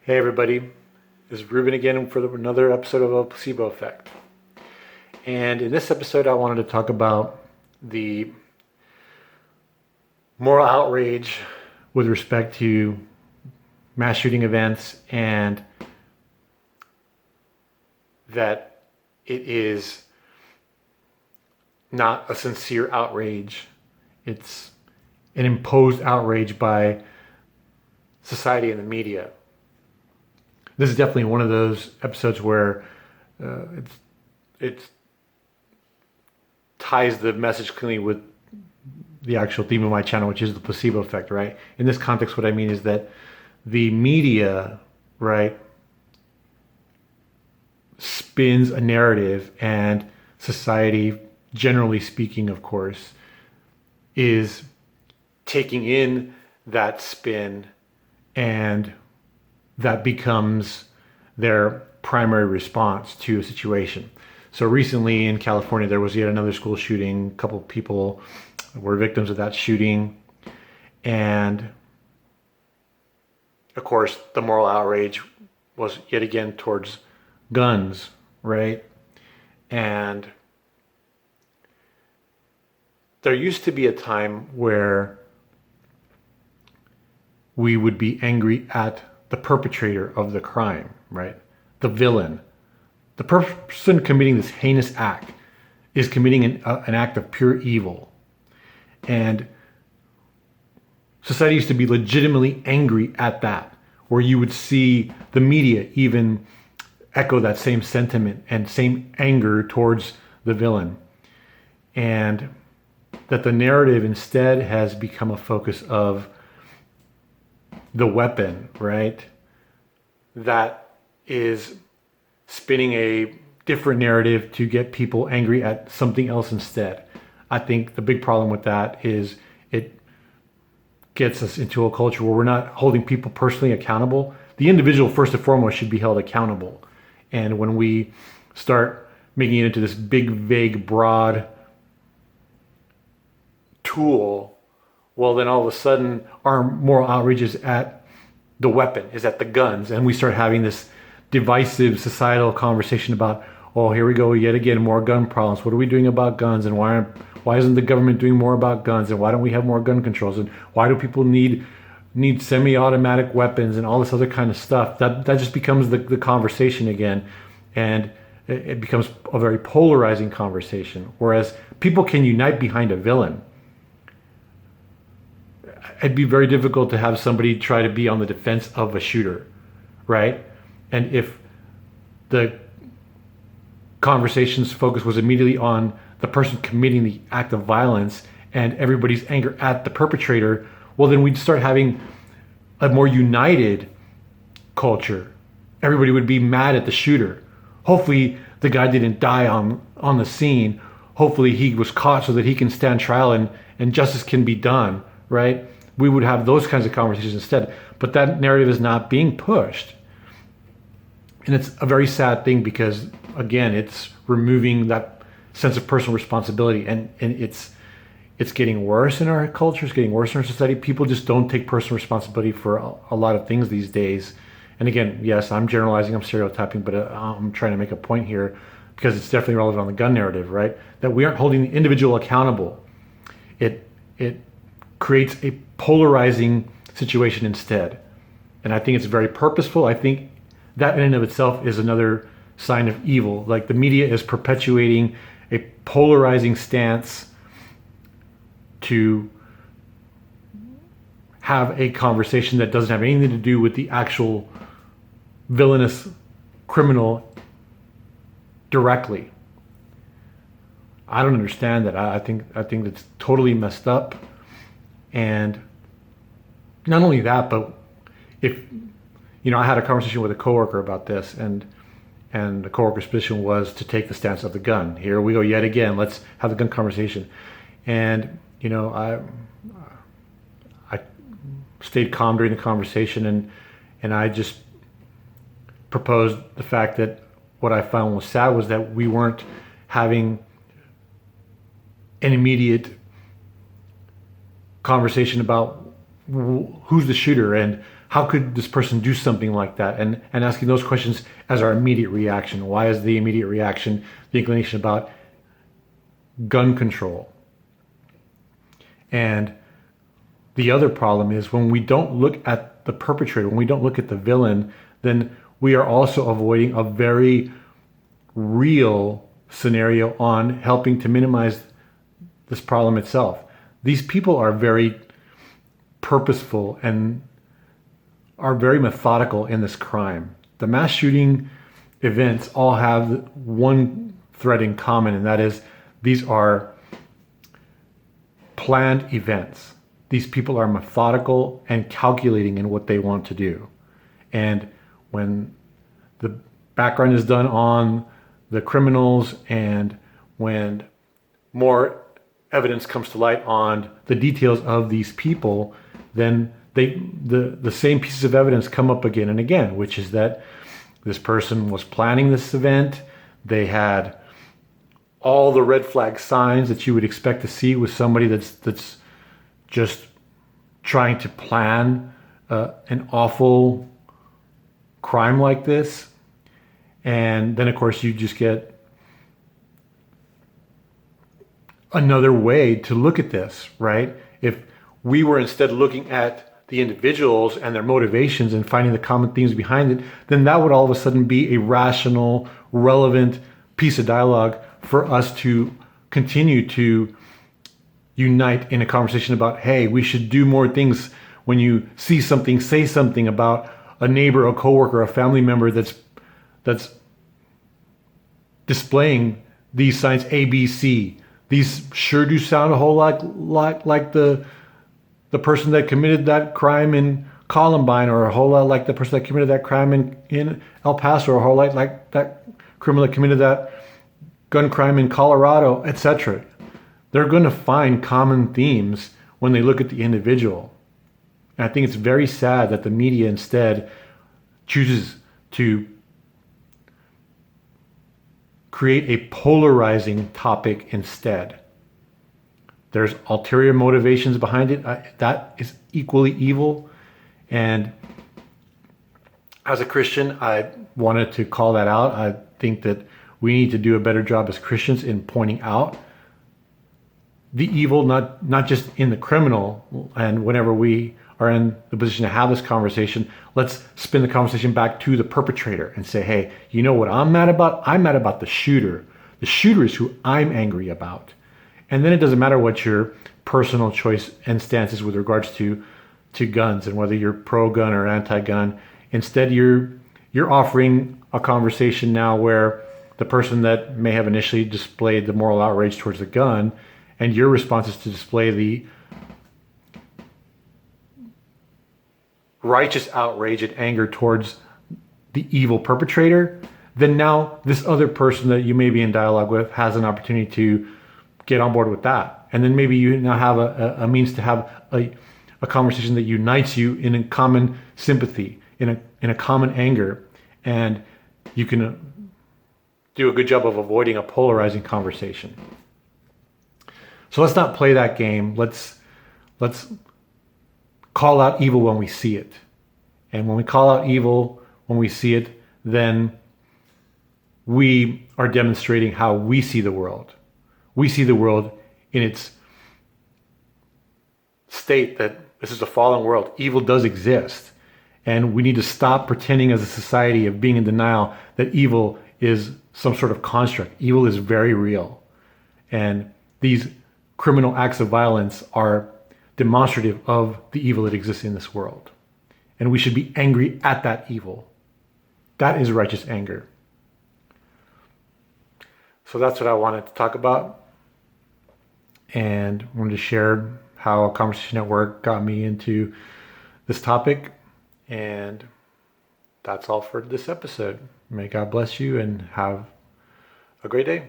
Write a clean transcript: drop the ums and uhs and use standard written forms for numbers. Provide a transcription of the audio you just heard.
Hey everybody, this is Ruben again for another episode of A Placebo Effect. And in this episode I wanted to talk about the moral outrage with respect to mass shooting events, and that it is not a sincere outrage. It's an imposed outrage by society and the media. This is definitely one of those episodes where it ties the message cleanly with the actual theme of my channel, which is the placebo effect, right? In this context, what I mean is that the media, right, spins a narrative, and society, generally speaking, of course, is taking in that spin, and that becomes their primary response to a situation. So recently in California, there was yet another school shooting. A couple of people were victims of that shooting. And of course, the moral outrage was yet again towards guns, right? And there used to be a time where we would be angry at the perpetrator of the crime, right? The villain. The person committing this heinous act is committing an act of pure evil. And society used to be legitimately angry at that, where you would see the media even echo that same sentiment and same anger towards the villain. And that the narrative instead has become a focus of the weapon, right? That is spinning a different narrative to get people angry at something else instead. I think the big problem with that is it gets us into a culture where we're not holding people personally accountable. The individual, first and foremost, should be held accountable. And when we start making it into this big, vague, broad tool, well, then all of a sudden our moral outrage is at the weapon, is at the guns. And we start having this divisive societal conversation about, oh, here we go yet again, more gun problems. What are we doing about guns? And why isn't the government doing more about guns? And why don't we have more gun controls? And why do people need semi-automatic weapons and all this other kind of stuff? That just becomes the conversation again. And it becomes a very polarizing conversation. Whereas people can unite behind a villain. It'd be very difficult to have somebody try to be on the defense of a shooter, right? And if the conversation's focus was immediately on the person committing the act of violence and everybody's anger at the perpetrator, well, then we'd start having a more united culture. Everybody would be mad at the shooter. Hopefully the guy didn't die on the scene. Hopefully he was caught so that he can stand trial and justice can be done, right? We would have those kinds of conversations instead. But that narrative is not being pushed. And it's a very sad thing because, again, it's removing that sense of personal responsibility. And it's getting worse in our culture. It's getting worse in our society. People just don't take personal responsibility for a lot of things these days. And again, yes, I'm generalizing, I'm stereotyping, but I'm trying to make a point here because it's definitely relevant on the gun narrative, right? That we aren't holding the individual accountable. It creates a polarizing situation instead. And I think it's very purposeful. I think that in and of itself is another sign of evil. Like the media is perpetuating a polarizing stance to have a conversation that doesn't have anything to do with the actual villainous criminal directly. I don't understand that. I think that's totally messed up. And not only that, but if, I had a conversation with a coworker about this, and the coworker's position was to take the stance of the gun. Here we go yet again. Let's have the gun conversation. And, I stayed calm during the conversation, and I just proposed the fact that what I found was sad was that we weren't having an immediate conversation about who's the shooter and how could this person do something like that? And asking those questions as our immediate reaction. Why is the immediate reaction the inclination about gun control? And the other problem is when we don't look at the perpetrator, when we don't look at the villain, then we are also avoiding a very real scenario on helping to minimize this problem itself. These people are very purposeful and are very methodical in this crime. The mass shooting events all have one thread in common, and that is these are planned events. These people are methodical and calculating in what they want to do. And when the background is done on the criminals and when more evidence comes to light on the details of these people, then the same pieces of evidence come up again and again, which is that this person was planning this event. They had all the red flag signs that you would expect to see with somebody that's just trying to plan an awful crime like this. And then, of course, you just get another way to look at this, right? If we were instead looking at the individuals and their motivations and finding the common themes behind it, then that would all of a sudden be a rational, relevant piece of dialogue for us to continue to unite in a conversation about, hey, we should do more things. When you see something, say something about a neighbor, a coworker, a family member that's displaying these signs A, B, C. These sure do sound a whole lot like the person that committed that crime in Columbine, or a whole lot like the person that committed that crime in El Paso, or a whole lot like that criminal that committed that gun crime in Colorado, etc. They're going to find common themes when they look at the individual. And I think it's very sad that the media instead chooses to create a polarizing topic instead. There's ulterior motivations behind it. That is equally evil. And as a Christian, I wanted to call that out. I think that we need to do a better job as Christians in pointing out the evil, not just in the criminal. And whenever we are in the position to have this conversation, let's spin the conversation back to the perpetrator and say, hey, you know what I'm mad about? I'm mad about the shooter. The shooter is who I'm angry about. And then it doesn't matter what your personal choice and stance is with regards to guns and whether you're pro-gun or anti-gun. Instead, you're offering a conversation now where the person that may have initially displayed the moral outrage towards the gun, and your response is to display the righteous outrage and anger towards the evil perpetrator, then now this other person that you may be in dialogue with has an opportunity to get on board with that. And then maybe you now have a means to have a conversation that unites you in a common sympathy, in a common anger, and you can do a good job of avoiding a polarizing conversation. So let's not play that game. Let's call out evil when we see it. And when we call out evil when we see it, then we are demonstrating how we see the world. We see the world in its state that this is a fallen world. Evil does exist. And we need to stop pretending as a society of being in denial that evil is some sort of construct. Evil is very real. And these criminal acts of violence are demonstrative of the evil that exists in this world. And we should be angry at that evil. That is righteous anger. So that's what I wanted to talk about. And I wanted to share how a conversation at work got me into this topic. And that's all for this episode. May God bless you and have a great day.